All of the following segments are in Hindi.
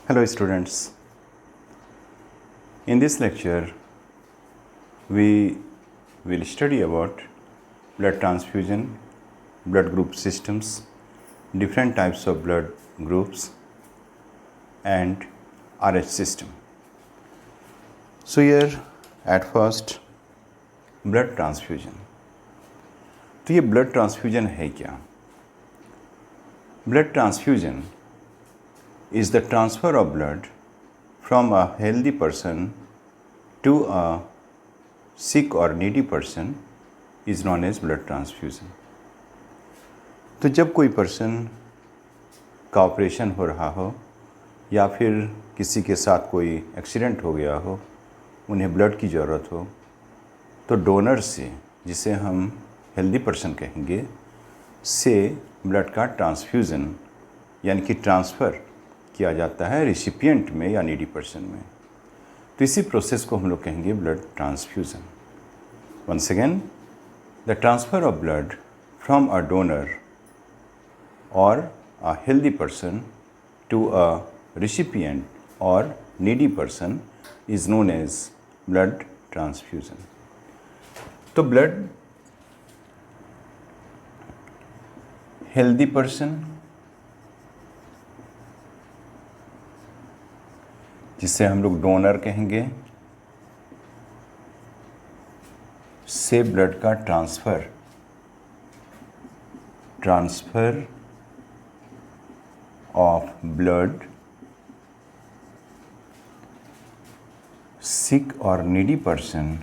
Hello students. In this lecture we will study about blood transfusion, blood group systems, different types of blood groups and RH system. So here at first blood transfusion. तो ये ब्लड ट्रांसफ्यूजन है क्या? Blood transfusion is the transfer of blood from a healthy person to a sick or needy person is known as blood transfusion. तो जब कोई पर्सन का ऑपरेशन हो रहा हो या फिर किसी के साथ कोई एक्सीडेंट हो गया हो, उन्हें ब्लड की ज़रूरत हो, तो डोनर से, जिसे हम हेल्दी पर्सन कहेंगे, से ब्लड का ट्रांसफ्यूज़न यानी कि ट्रांसफ़र किया जाता है रिसिपिएंट में या नीडी पर्सन में. तो इसी प्रोसेस को हम लोग कहेंगे blood transfusion. Once again, the transfer of blood from a donor और a healthy person to a recipient और needy person is known as blood transfusion. तो ब्लड हेल्दी पर्सन, जिसे हम लोग डोनर कहेंगे, से ब्लड का ट्रांसफ़र ऑफ ब्लड सिक और नीडी पर्सन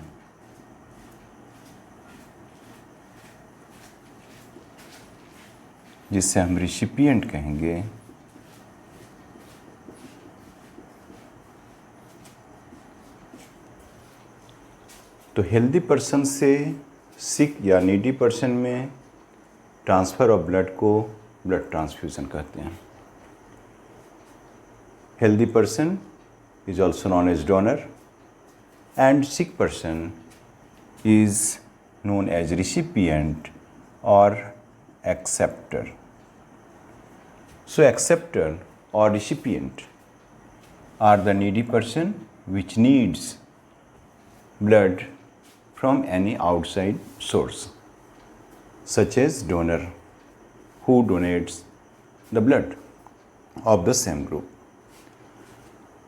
जिसे हम रिसिपिएंट कहेंगे, तो हेल्दी पर्सन से सिक या नीडी पर्सन में ट्रांसफ़र ऑफ ब्लड को ब्लड ट्रांसफ्यूज़न कहते हैं. Healthy person is also known as donor and sick person is known as recipient और एक्सेप्टर. सो एक्सेप्टर और recipient are the needy person which needs blood from any outside source, such as donor who donates the blood of the same group.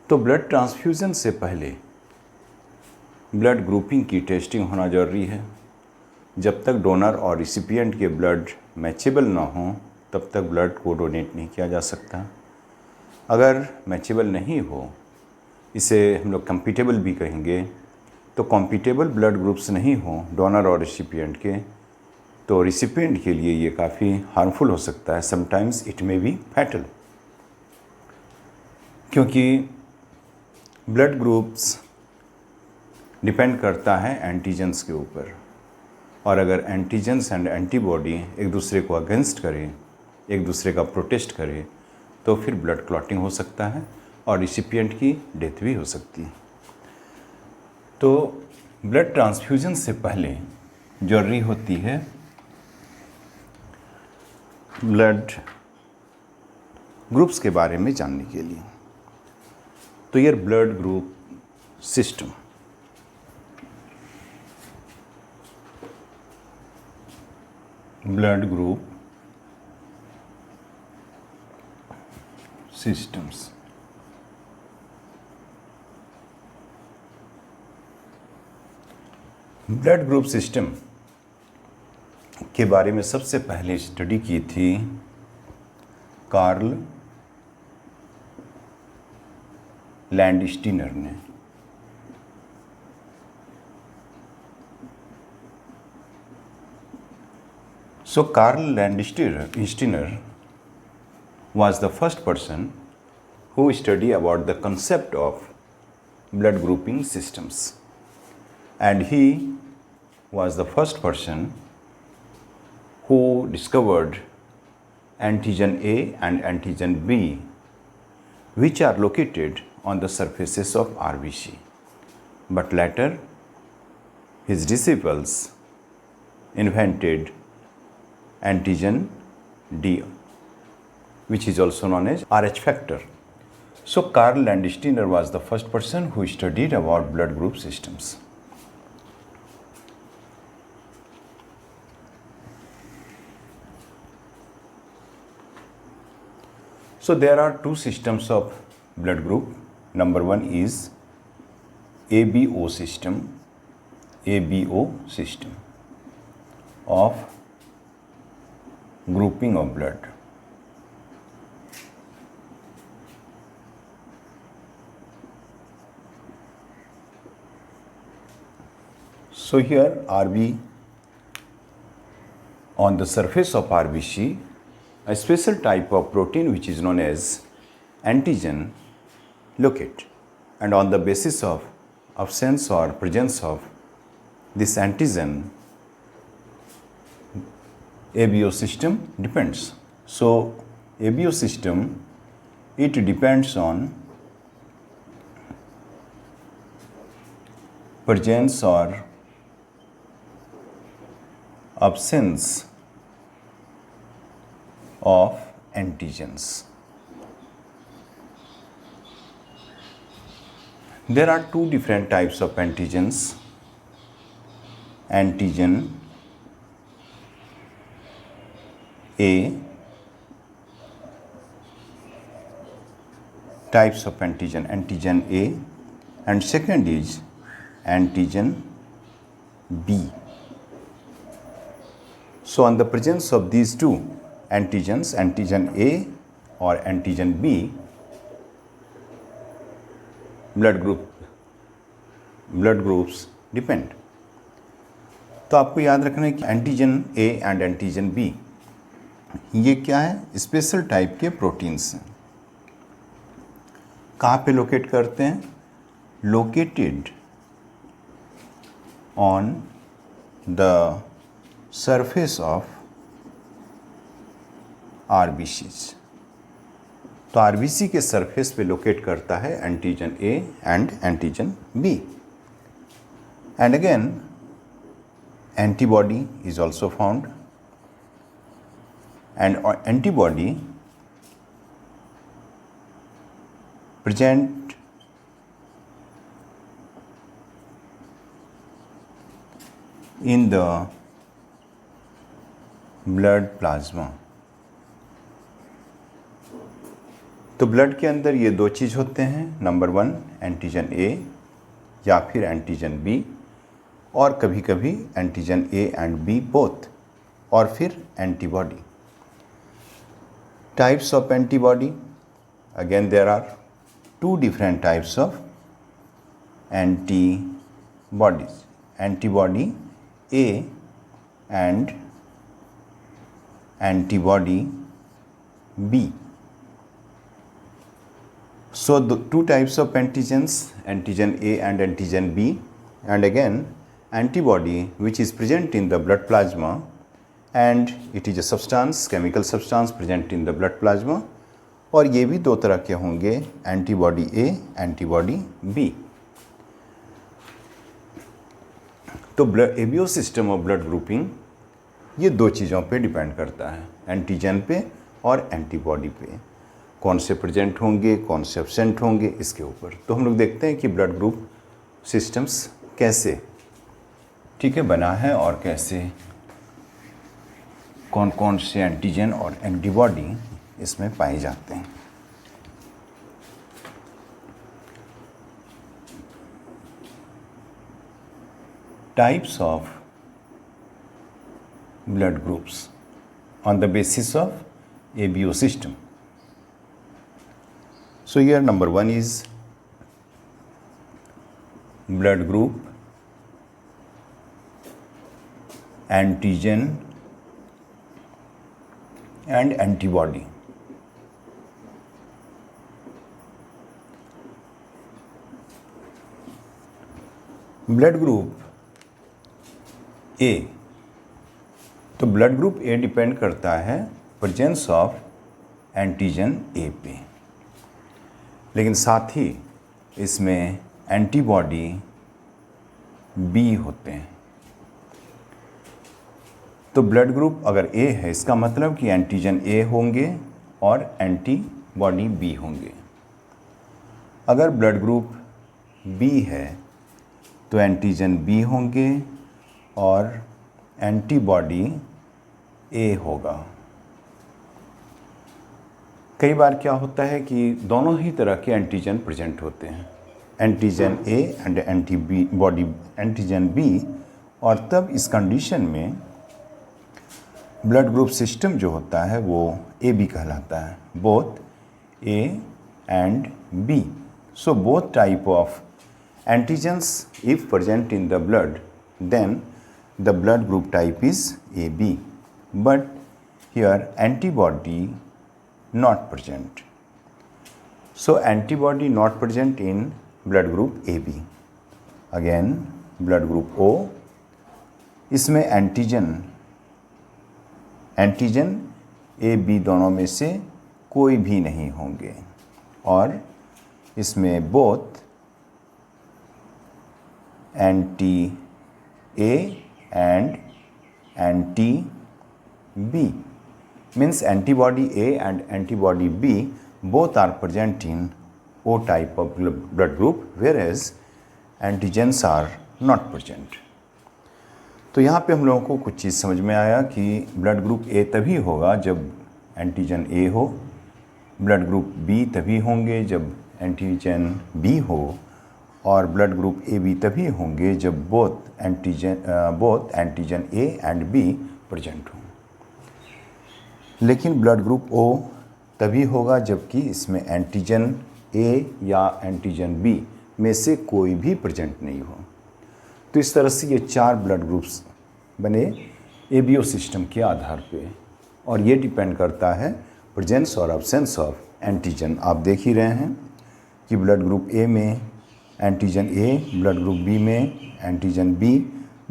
तो ब्लड ट्रांसफ्यूज़न से पहले ब्लड ग्रुपिंग की टेस्टिंग होना ज़रूरी है. जब तक डोनर और रिसिपिएंट के ब्लड मैचेबल ना हो तब तक ब्लड को डोनेट नहीं किया जा सकता. अगर मैचेबल नहीं हो, इसे हम लोग कंपैटिबल भी कहेंगे, तो कॉम्पिटेबल ब्लड ग्रुप्स नहीं हो डोनर और रिसिपिएंट के, तो रिसिपिएंट के लिए ये काफ़ी हार्मफुल हो सकता है. Sometimes it may be fatal, क्योंकि ब्लड ग्रुप्स डिपेंड करता है एंटीजेंस के ऊपर, और अगर एंटीजेंस एंड एंटीबॉडी एक दूसरे को अगेंस्ट करे, एक दूसरे का प्रोटेस्ट करे, तो फिर ब्लड क्लॉटिंग हो सकता है और रिसिपिएंट की डेथ भी हो सकती है. तो ब्लड ट्रांसफ्यूज़न से पहले ज़रूरी होती है ब्लड ग्रुप्स के बारे में जानने के लिए. तो ये blood group system. Blood group systems. Blood group system के बारे में सबसे पहले स्टडी की थी कार्ल लैंडस्टीनर ने. So Carl Landsteiner was the first person who studied about the concept of blood grouping systems, and he was the first person who discovered antigen A and antigen B, which are located on the surfaces of RBC. But later his disciples invented antigen D, which is also known as RH factor. So Karl Landsteiner was the first person who studied about blood group systems. So there are two systems of blood group. Number one is ABO system of grouping of blood. So here RB, on the surface of RBC, a special type of protein which is known as antigen locate, and on the basis of absence or presence of this antigen, ABO system depends. So ABO system, it depends on presence or absence of antigens. There are two different types of antigens. Antigen A, types of antigen A, and second is antigen B. So on the presence of these two antigens, antigen A or antigen B, blood groups depend. तो आपको याद रखना है कि antigen A and antigen B ये क्या है, स्पेशल टाइप के प्रोटीन्स हैं. कहाँ पे लोकेट करते हैं? Located on the surface of RBCs. तो आरबीसी के सरफेस पे लोकेट करता है antigen A and antigen B. And again antibody is also found, and antibody present in the blood plasma. तो ब्लड के अंदर ये दो चीज़ होते हैं. नंबर वन एंटीजन ए या फिर एंटीजन बी, और कभी कभी antigen A and B both, और फिर antibody. Types of antibody, again there are two different types of antibodies. Antibody A and antibody B. So the two types of antigens, antigen A and antigen B, and again antibody which is present in the blood plasma, and it is a substance, chemical substance present in the blood plasma. और ये भी दो तरह के होंगे, एंटीबॉडी A, एंटीबॉडी B. तो ABO system of blood grouping ये दो चीज़ों पे डिपेंड करता है, एंटीजन पे और एंटीबॉडी पे. कौन से प्रेजेंट होंगे, कौन से एब्सेंट होंगे, इसके ऊपर. तो हम लोग देखते हैं कि ब्लड ग्रुप सिस्टम्स कैसे ठीक है बना है, और कैसे कौन कौन से एंटीजन और एंटीबॉडी इसमें पाए जाते हैं. Types of blood groups on the basis of ABO system. So here number one is blood group antigen and antibody. Blood group ए, तो ब्लड ग्रुप ए डिपेंड करता है प्रेजेंस ऑफ एंटीजन ए पे, लेकिन साथ ही इसमें एंटीबॉडी बी होते हैं. तो ब्लड ग्रुप अगर ए है, इसका मतलब कि एंटीजन ए होंगे और एंटीबॉडी बी होंगे. अगर ब्लड ग्रुप बी है तो एंटीजन बी होंगे और एंटीबॉडी ए होगा। कई बार क्या होता है कि दोनों ही तरह के एंटीजन प्रेजेंट होते हैं, antigen A and antibody antigen B, और तब इस कंडीशन में ब्लड ग्रुप सिस्टम जो होता है वो ए बी कहलाता है, both A and B. So both type of antigens if present in the blood, then the blood group type is AB, but here antibody not present. So antibody not present in blood group AB. Again blood group O, इसमें एंटीजन ए बी दोनों में से कोई भी नहीं होंगे, और इसमें both anti A and anti B, means antibody A and antibody B both are present in O type of blood group, whereas antigens are not present. तो यहाँ पे हम लोगों को कुछ चीज़ समझ में आया कि ब्लड ग्रुप ए तभी होगा जब एंटीजन ए हो, ब्लड ग्रुप बी तभी होंगे जब एंटीजन बी हो, और ब्लड ग्रुप ए बी तभी होंगे जब both antigen A and be present हों। लेकिन ब्लड ग्रुप ओ तभी होगा जबकि इसमें एंटीजन ए या एंटीजन बी में से कोई भी प्रेजेंट नहीं हो। तो इस तरह से ये 4 ब्लड ग्रुप्स बने एबीओ सिस्टम के आधार पे, और ये डिपेंड करता है प्रेजेंस और एब्सेंस ऑफ एंटीजन। आप देख ही रहे हैं कि ब्लड ग्रुप ए में antigen A, blood group B में antigen B,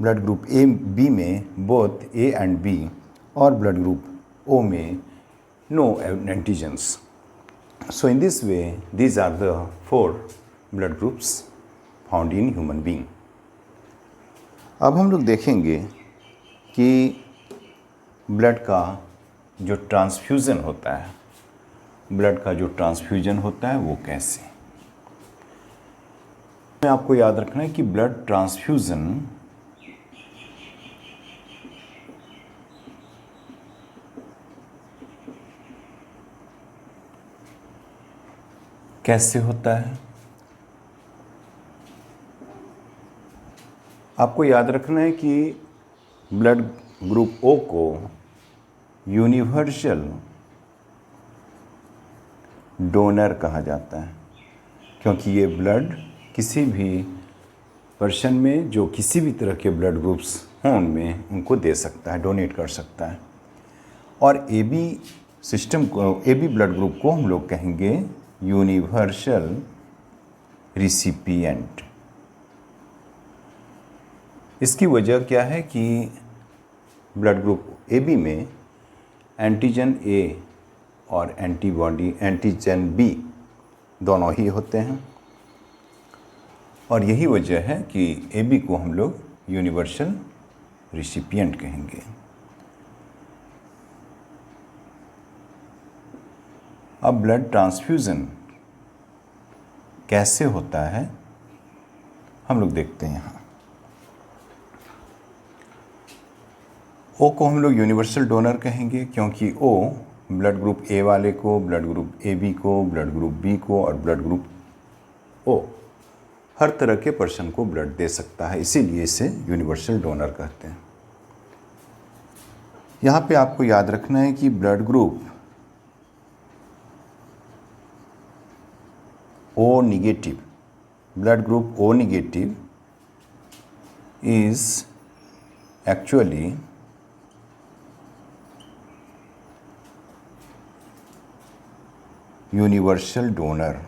blood group A B में बोथ ए एंड बी, और ब्लड ग्रुप ओ में no antigens. So in this way these are the 4 blood groups found in human being. अब हम लोग देखेंगे कि ब्लड का जो ट्रांसफ्यूज़न होता है, ब्लड का जो ट्रांसफ्यूजन होता है वो कैसे। आपको याद रखना है कि ब्लड ट्रांसफ्यूजन कैसे होता है। आपको याद रखना है कि ब्लड ग्रुप ओ को यूनिवर्सल डोनर कहा जाता है, क्योंकि ये ब्लड किसी भी पर्सन में जो किसी भी तरह के ब्लड ग्रुप्स हों उनमें उनको दे सकता है, डोनेट कर सकता है। और एबी सिस्टम को, एबी ब्लड ग्रुप को हम लोग कहेंगे यूनिवर्सल रिसिपिएंट। इसकी वजह क्या है कि ब्लड ग्रुप एबी में एंटीजन ए और एंटीजन बी दोनों ही होते हैं, और यही वजह है कि एबी को हम लोग यूनिवर्सल रिसिपिएंट कहेंगे। अब ब्लड ट्रांसफ्यूज़न कैसे होता है हम लोग देखते हैं। यहाँ ओ को हम लोग यूनिवर्सल डोनर कहेंगे, क्योंकि ओ ब्लड ग्रुप ए वाले को, ब्लड ग्रुप ए बी को, ब्लड ग्रुप बी को और ब्लड ग्रुप ओ हर तरह के पर्सन को ब्लड दे सकता है, इसीलिए इसे यूनिवर्सल डोनर कहते हैं। यहाँ पे आपको याद रखना है कि blood group O negative, blood group O negative is actually universal donor.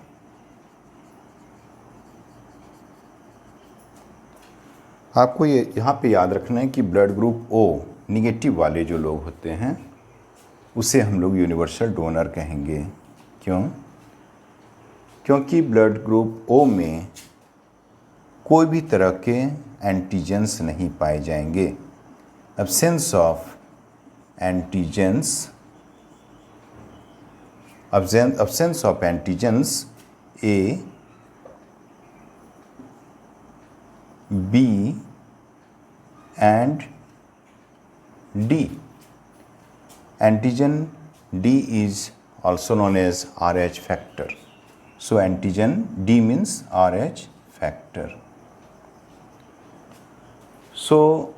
आपको ये यहाँ पे याद रखना है कि ब्लड ग्रुप ओ निगेटिव वाले जो लोग होते हैं उसे हम लोग यूनिवर्सल डोनर कहेंगे। क्यों? क्योंकि ब्लड ग्रुप ओ में कोई भी तरह के एंटीजेंस नहीं पाए जाएंगे। Absence of antigens, absence of antigens A B and D. Antigen D is also known as Rh factor. So antigen D means Rh factor. So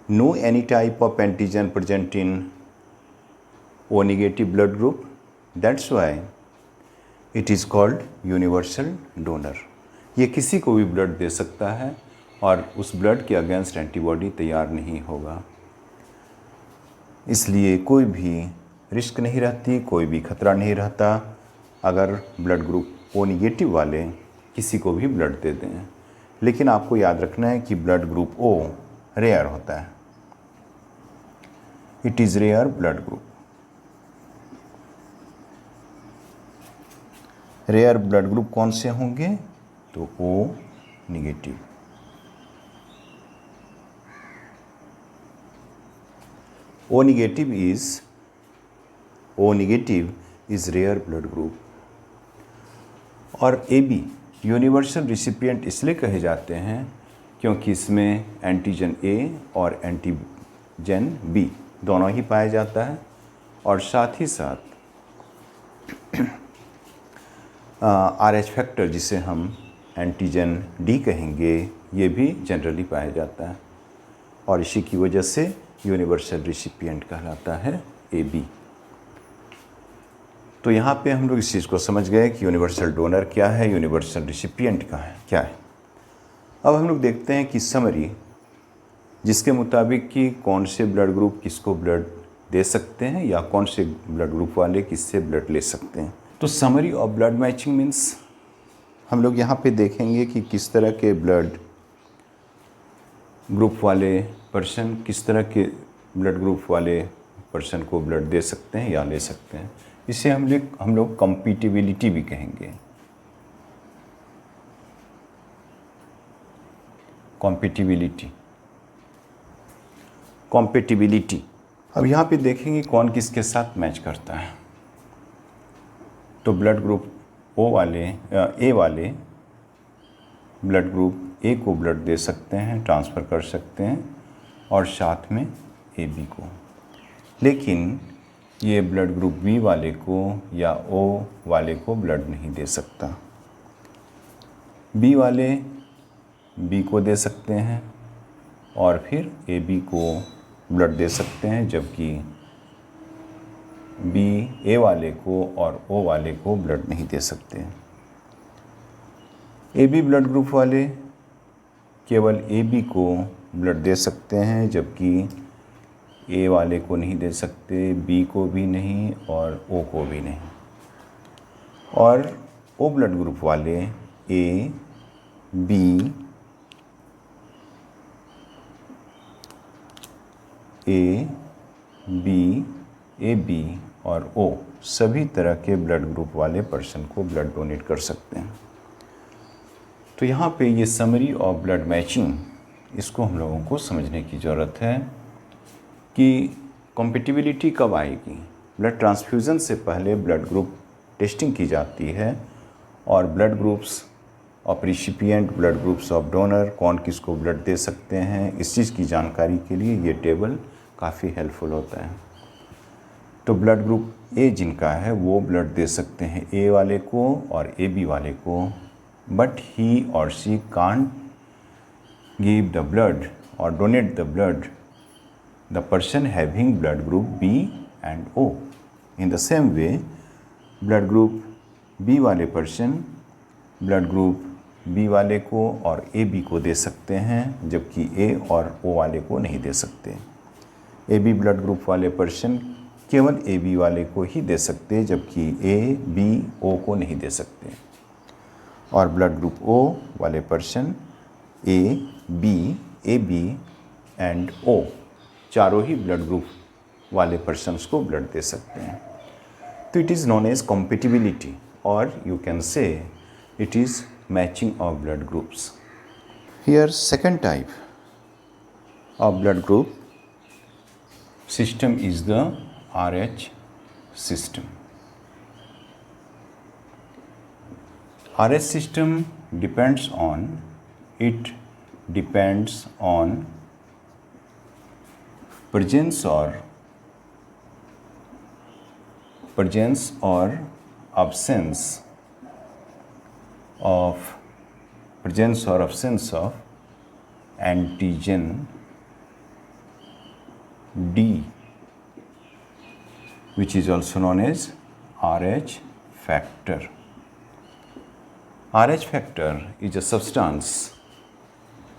no any type of antigen present in O negative blood group. That's why it is called universal donor. ये किसी को भी ब्लड दे सकता है और उस ब्लड के अगेंस्ट एंटीबॉडी तैयार नहीं होगा, इसलिए कोई भी रिस्क नहीं रहती, कोई भी खतरा नहीं रहता अगर ब्लड ग्रुप ओ निगेटिव वाले किसी को भी ब्लड दे दें। लेकिन आपको याद रखना है कि ब्लड ग्रुप ओ रेयर होता है, it is rare blood group. Rare blood group कौन से होंगे? तो O negative. O negative is rare blood group। और AB यूनिवर्सल रिसिपिएंट इसलिए कहे जाते हैं क्योंकि इसमें एंटीजन A और एंटीजन B दोनों ही पाया जाता है, और साथ ही साथ RH फैक्टर जिसे हम एंटीजन D कहेंगे ये भी जनरली पाया जाता है, और इसी की वजह से यूनिवर्सल रिसिपिएंट कहलाता है AB। तो यहाँ पे हम लोग इस चीज़ को समझ गए कि यूनिवर्सल डोनर क्या है, यूनिवर्सल रिसिपिएंट क्या है। अब हम लोग देखते हैं कि समरी जिसके मुताबिक कि कौन से ब्लड ग्रुप किसको ब्लड दे सकते हैं या कौन से ब्लड ग्रुप वाले किससे ब्लड ले सकते हैं। तो summary of blood matching means हम लोग यहाँ पे देखेंगे कि किस तरह के ब्लड ग्रुप वाले पर्सन किस तरह के ब्लड ग्रुप वाले पर्सन को ब्लड दे सकते हैं या ले सकते हैं। इसे हम लोग कॉम्पिटिबिलिटी भी कहेंगे। कॉम्पिटिबिलिटी। अब यहाँ पे देखेंगे कौन किसके साथ मैच करता है। तो ब्लड ग्रुप ओ वाले ए वाले ब्लड ग्रुप ए को ब्लड दे सकते हैं, ट्रांसफ़र कर सकते हैं, और साथ में ए बी को। लेकिन ये ब्लड ग्रुप बी वाले को या ओ वाले को ब्लड नहीं दे सकता। बी वाले बी को दे सकते हैं और फिर ए बी को ब्लड दे सकते हैं, जबकि बी ए वाले को और ओ वाले को ब्लड नहीं दे सकते। ए बी ब्लड ग्रुप वाले केवल ए बी को ब्लड दे सकते हैं, जबकि ए वाले को नहीं दे सकते, बी को भी नहीं और ओ को भी नहीं। और ओ ब्लड ग्रुप वाले ए बी ए बी और ओ सभी तरह के ब्लड ग्रुप वाले पर्सन को ब्लड डोनेट कर सकते हैं। तो यहाँ पे ये समरी ऑफ ब्लड मैचिंग, इसको हम लोगों को समझने की ज़रूरत है कि कॉम्पिटिबिलिटी कब आएगी। ब्लड ट्रांसफ्यूज़न से पहले ब्लड ग्रुप टेस्टिंग की जाती है, और blood groups of recipient, blood groups of donor, कौन किसको ब्लड दे सकते हैं, इस चीज़ की जानकारी के लिए ये टेबल काफ़ी हेल्पफुल होता है। तो ब्लड ग्रुप ए जिनका है वो ब्लड दे सकते हैं ए वाले को और ए बी वाले को, बट ही और she can't give the blood और donate the blood the person having blood group B and O. In the same way, blood group B वाले पर्सन ब्लड ग्रुप B वाले को और AB को दे सकते हैं, जबकि A और O वाले को नहीं दे सकते। AB ब्लड ग्रुप वाले पर्सन केवल AB वाले को ही दे सकते, जबकि A, B, O को नहीं दे सकते। और ब्लड ग्रुप O वाले person A, B, AB and O चारों ही ब्लड ग्रुप वाले पर्सन्स को ब्लड दे सकते हैं। तो it is known as compatibility, और you can say it is matching of blood groups. Here second type of blood group system is the RH system. RH system depends on it depends on presence or absence of antigen D, which is also known as RH factor. RH factor is a substance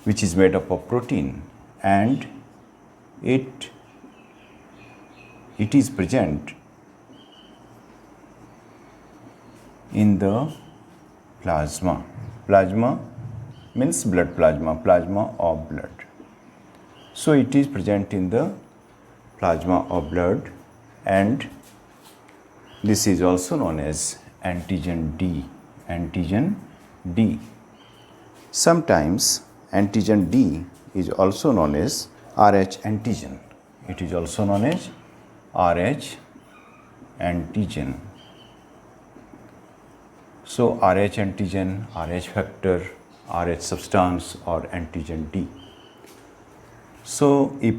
which is made up of protein, and it is present in the plasma. Plasma means blood plasma of blood. So it is present in the plasma of blood, and this is also known as antigen D. Antigen D. Sometimes antigen D is also known as RH antigen. It is also known as RH antigen. So RH antigen, RH factor, RH substance, or antigen D. So if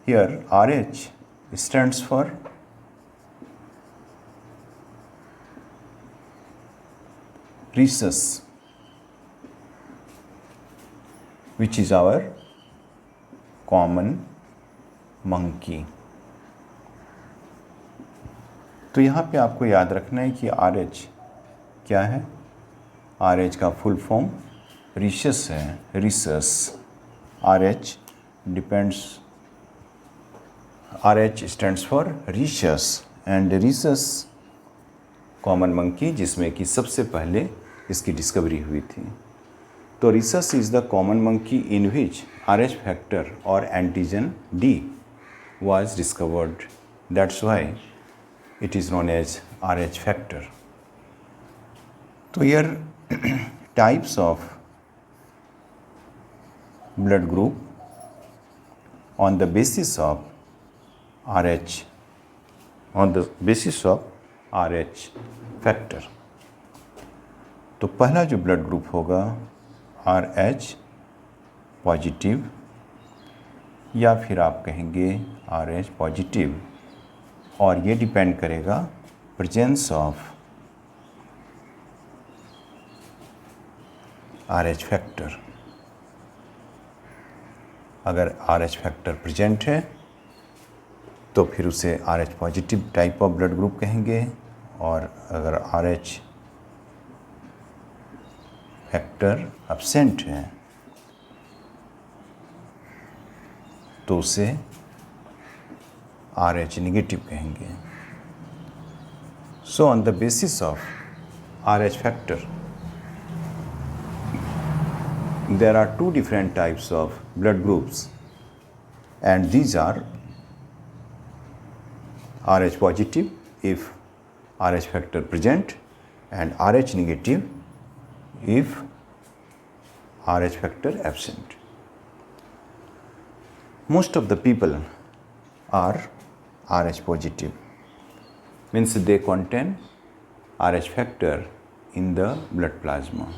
here RH stands for rhesus, which is our common monkey. तो यहाँ पे आपको याद रखना है कि RH क्या है. RH का फुल फॉर्म rhesus है. rhesus. RH stands for rhesus, and rhesus common monkey, जिसमें कि सबसे पहले इसकी डिस्कवरी हुई थी. तो rhesus is the common monkey in which RH factor or antigen D was discovered. That's why it is known as RH factor. तो here types of blood group on the basis of RH factor. तो पहला जो ब्लड ग्रुप होगा RH पॉजिटिव, या फिर आप कहेंगे RH पॉजिटिव, और ये डिपेंड करेगा प्रेजेंस ऑफ RH फैक्टर. अगर RH फैक्टर प्रेजेंट है तो फिर उसे RH positive type of blood group कहेंगे, और अगर RH फैक्टर एब्सेंट है तो उसे RH नेगेटिव कहेंगे. So on the basis of RH factor there are two different types of blood groups, and these are RH positive if RH factor present, and RH negative if RH factor absent. Most of the people are RH positive, means they contain RH factor in the blood plasma.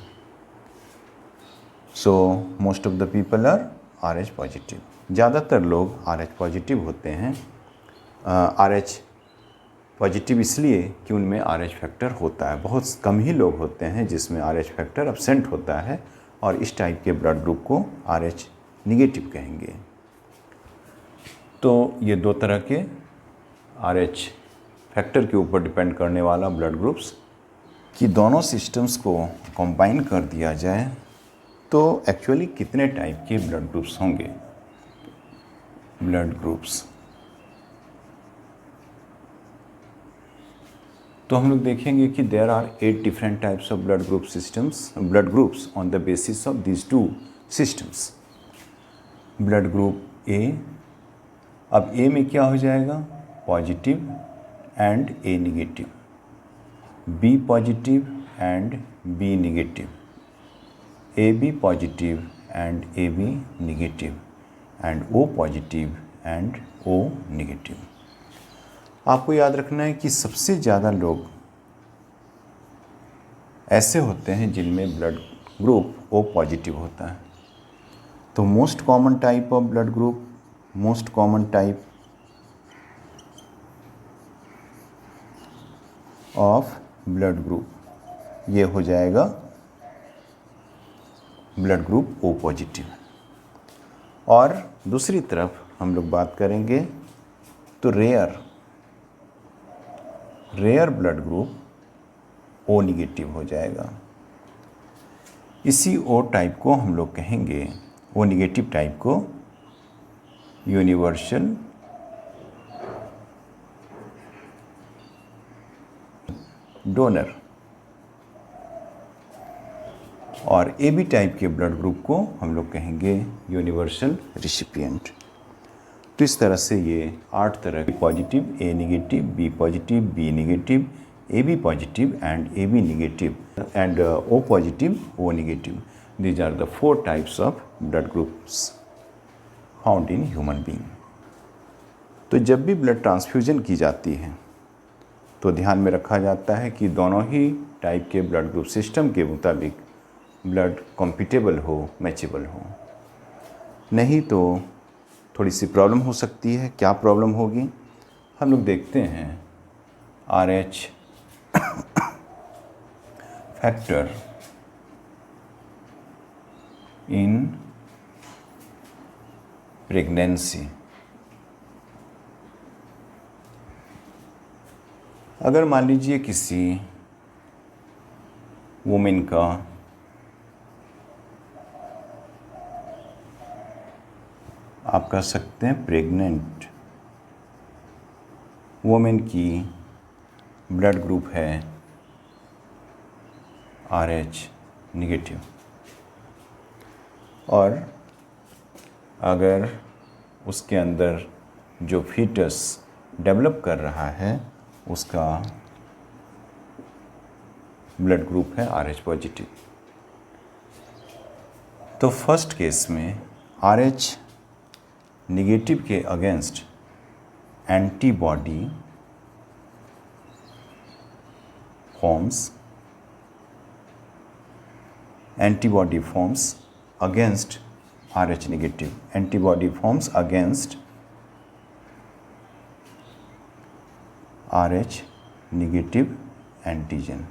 So most of the people are RH positive. ज़्यादातर लोग RH पॉजिटिव होते हैं. RH पॉजिटिव इसलिए कि उनमें RH फैक्टर होता है. बहुत कम ही लोग होते हैं जिसमें RH फैक्टर एब्सेंट होता है, और इस टाइप के ब्लड ग्रुप को RH निगेटिव कहेंगे. तो ये दो तरह के RH फैक्टर के ऊपर डिपेंड करने वाला ब्लड ग्रुप्स कि दोनों सिस्टम्स को कंबाइन कर दिया जाए तो एक्चुअली कितने टाइप के ब्लड ग्रुप्स होंगे. ब्लड ग्रुप्स तो हम लोग देखेंगे कि there are 8 different types of blood groups on the basis of these two systems. Blood group A. अब ए में क्या हो जाएगा? Positive and A negative, B positive and B negative, AB positive and AB negative, and O positive and O negative. आपको याद रखना है कि सबसे ज़्यादा लोग ऐसे होते हैं जिनमें ब्लड ग्रुप ओ पॉजिटिव होता है। तो most common type of blood group, most common type of blood group ये हो जाएगा ब्लड ग्रुप ओ पॉजिटिव। और दूसरी तरफ हम लोग बात करेंगे तो rare blood group O negative हो जाएगा। इसी ओ टाइप को हम लोग कहेंगे, ओ निगेटिव टाइप को यूनिवर्सल डोनर, और ए बी टाइप के ब्लड ग्रुप को हम लोग कहेंगे यूनिवर्सल रिसिपिएंट। तो इस तरह से ये 8 तरह के positive, A negative, B positive, B negative, A B positive and A B negative and O positive, O negative, these are the 4 types of blood groups found in human being। तो जब भी ब्लड ट्रांसफ्यूजन की जाती है तो ध्यान में रखा जाता है कि दोनों ही टाइप के ब्लड ग्रुप सिस्टम के मुताबिक ब्लड कॉम्पिटेबल हो, मैचेबल हो, नहीं तो थोड़ी सी प्रॉब्लम हो सकती है। क्या प्रॉब्लम होगी? हम लोग देखते हैं RH फैक्टर इन प्रेगनेंसी। अगर मान लीजिए किसी वुमेन का आप कह सकते हैं प्रेग्नेंट वुमेन की ब्लड ग्रुप है RH निगेटिव, और अगर उसके अंदर जो फीटस डेवलप कर रहा है उसका ब्लड ग्रुप है RH पॉजिटिव, तो फर्स्ट केस में RH निगेटिव के against antibody forms against RH negative, antibody forms against RH negative antigen,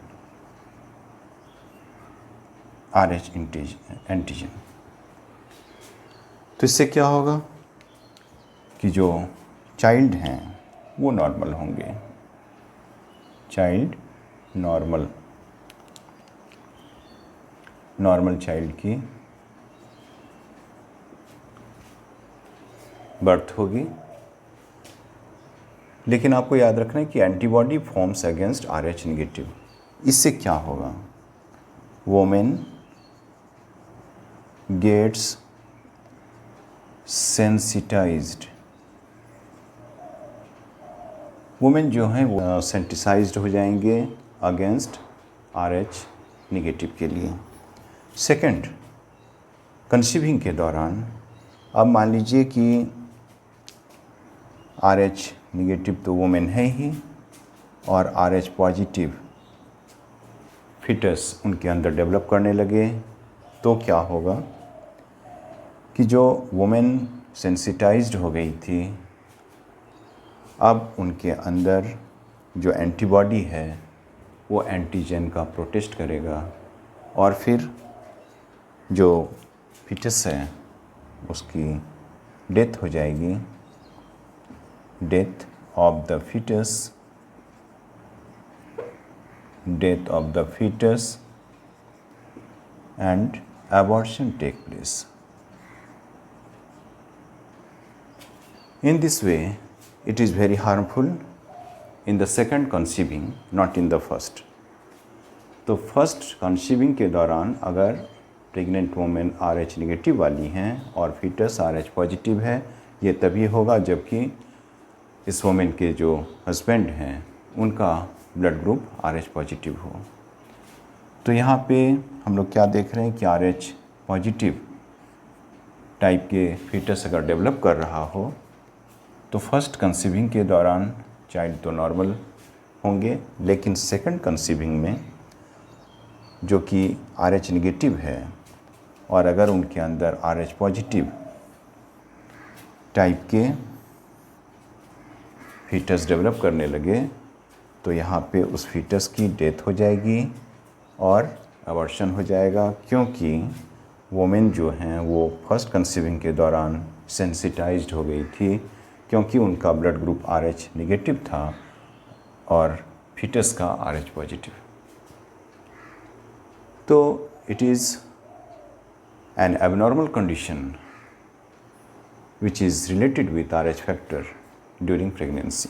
RH antigen। तो इससे क्या होगा कि जो चाइल्ड हैं वो नॉर्मल होंगे, चाइल्ड नॉर्मल चाइल्ड की बर्थ होगी। लेकिन आपको याद रखना है कि antibody forms against RH negative, इससे क्या होगा? वोमेन गेट्स सेंसिटाइज्ड, वुमेन जो हैं वो सेंसिटाइज्ड हो जाएंगे अगेंस्ट RH निगेटिव के लिए। सेकंड, कंसीविंग के दौरान अब मान लीजिए कि RH निगेटिव तो वुमेन है ही और RH पॉजिटिव फिटस उनके अंदर डेवलप करने लगे, तो क्या होगा कि जो वुमेन सेंसिटाइज्ड हो गई थी अब उनके अंदर जो एंटीबॉडी है वो एंटीजन का प्रोटेस्ट करेगा और फिर जो फिटस है उसकी डेथ हो जाएगी, death of the fetus and abortion take place। In this way, it is very harmful in the second conceiving, not in the first। तो फर्स्ट कंसीविंग के दौरान अगर प्रेग्नेंट वुमेन RH निगेटिव वाली हैं और फीटस RH पॉजिटिव है, ये तभी होगा जबकि इस वुमेन के जो हस्बैंड हैं उनका ब्लड ग्रुप RH पॉजिटिव हो। तो यहाँ पे हम लोग क्या देख रहे हैं कि RH पॉजिटिव टाइप के फीटस अगर डेवलप कर रहा हो तो फर्स्ट कंसीविंग के दौरान चाइल्ड तो नॉर्मल होंगे, लेकिन सेकंड कंसीविंग में जो कि RH निगेटिव है और अगर उनके अंदर RH पॉजिटिव टाइप के फीटस डेवलप करने लगे तो यहाँ पे उस फीटस की डेथ हो जाएगी और अबॉर्शन हो जाएगा, क्योंकि वोमेन जो हैं वो फर्स्ट कंसीविंग के दौरान सेंसिटाइज्ड हो गई थी, क्योंकि उनका ब्लड ग्रुप RH नेगेटिव था और फीटस का RH पॉजिटिव। तो it is an abnormal condition which is related with RH factor during pregnancy।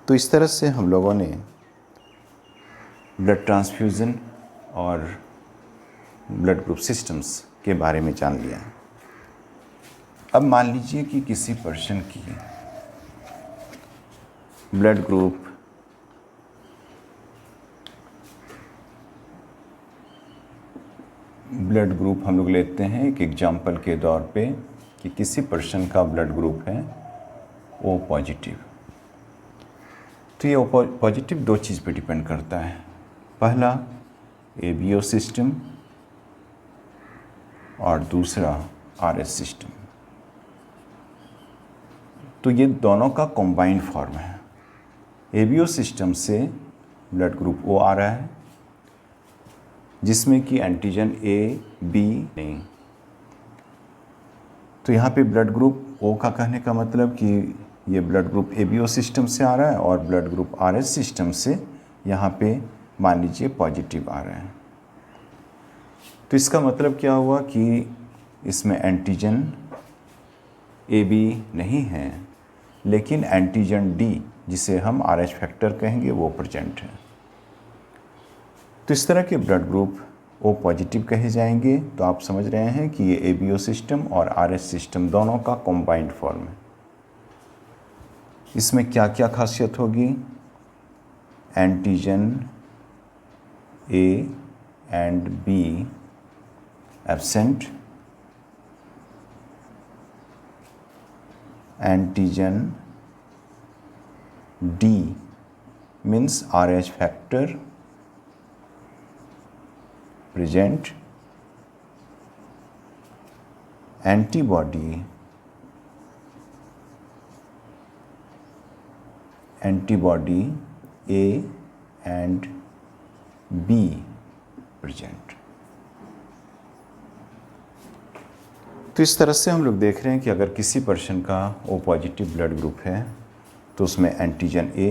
तो इस तरह से हम लोगों ने ब्लड ट्रांसफ्यूज़न और ब्लड ग्रुप सिस्टम्स के बारे में जान लिया। अब मान लीजिए कि किसी पर्सन की ब्लड ग्रुप हम लोग लेते हैं एक एग्जाम्पल के तौर पे कि किसी पर्सन का ब्लड ग्रुप है O पॉजिटिव। तो ये O पॉजिटिव दो चीज़ पे डिपेंड करता है। पहला ABO सिस्टम और दूसरा RS सिस्टम। तो ये दोनों का कॉम्बाइंड फॉर्म है। ABO सिस्टम से ब्लड ग्रुप O आ रहा है, जिसमें कि एंटीजन A, B नहीं। तो यहाँ पे ब्लड ग्रुप O का कहने का मतलब कि ये ब्लड ग्रुप ABO सिस्टम से आ रहा है और ब्लड ग्रुप RS सिस्टम से यहाँ पे मान लीजिए पॉजिटिव आ रहा है। तो इसका मतलब क्या हुआ कि इसमें एंटीजन AB नहीं है, लेकिन एंटीजन D जिसे हम RH फैक्टर कहेंगे वो प्रेजेंट है। तो इस तरह के ब्लड ग्रुप O पॉजिटिव कहे जाएंगे। तो आप समझ रहे हैं कि ये ABO सिस्टम और RS सिस्टम दोनों का कॉम्बाइंड फॉर्म है। इसमें क्या क्या खासियत होगी? Antigen A and B absent, antigen D means RH factor present, antibody A and B present। तो इस तरह से हम लोग देख रहे हैं कि अगर किसी पर्सन का O पॉजिटिव ब्लड ग्रुप है तो उसमें antigen A,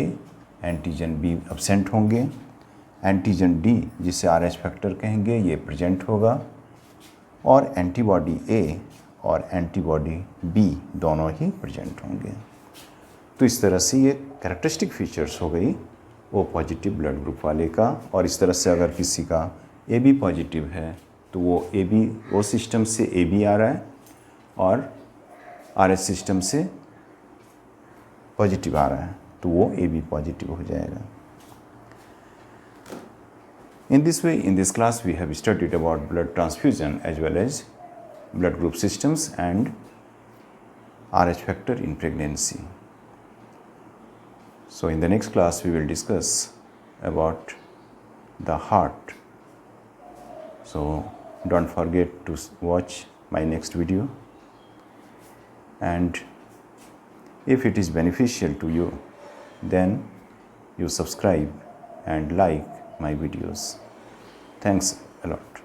antigen B absent होंगे, एंटीजन D जिसे RH फैक्टर कहेंगे ये प्रेजेंट होगा, और एंटीबॉडी A और एंटीबॉडी B दोनों ही प्रेजेंट होंगे। तो इस तरह से ये कैरेक्टरिस्टिक फीचर्स हो गई O पॉजिटिव ब्लड ग्रुप वाले का। और इस तरह से अगर किसी का AB पॉजिटिव है तो वो O सिस्टम से AB आ रहा है और RS सिस्टम से पॉजिटिव आ रहा है तो वो AB पॉजिटिव हो जाएगा। In this way, in this class we have studied about blood transfusion as well as blood group systems and RH factor in pregnancy. So in the next class we will discuss about the heart. So don't forget to watch my next video, and if it is beneficial to you then you subscribe and like my videos. Thanks a lot.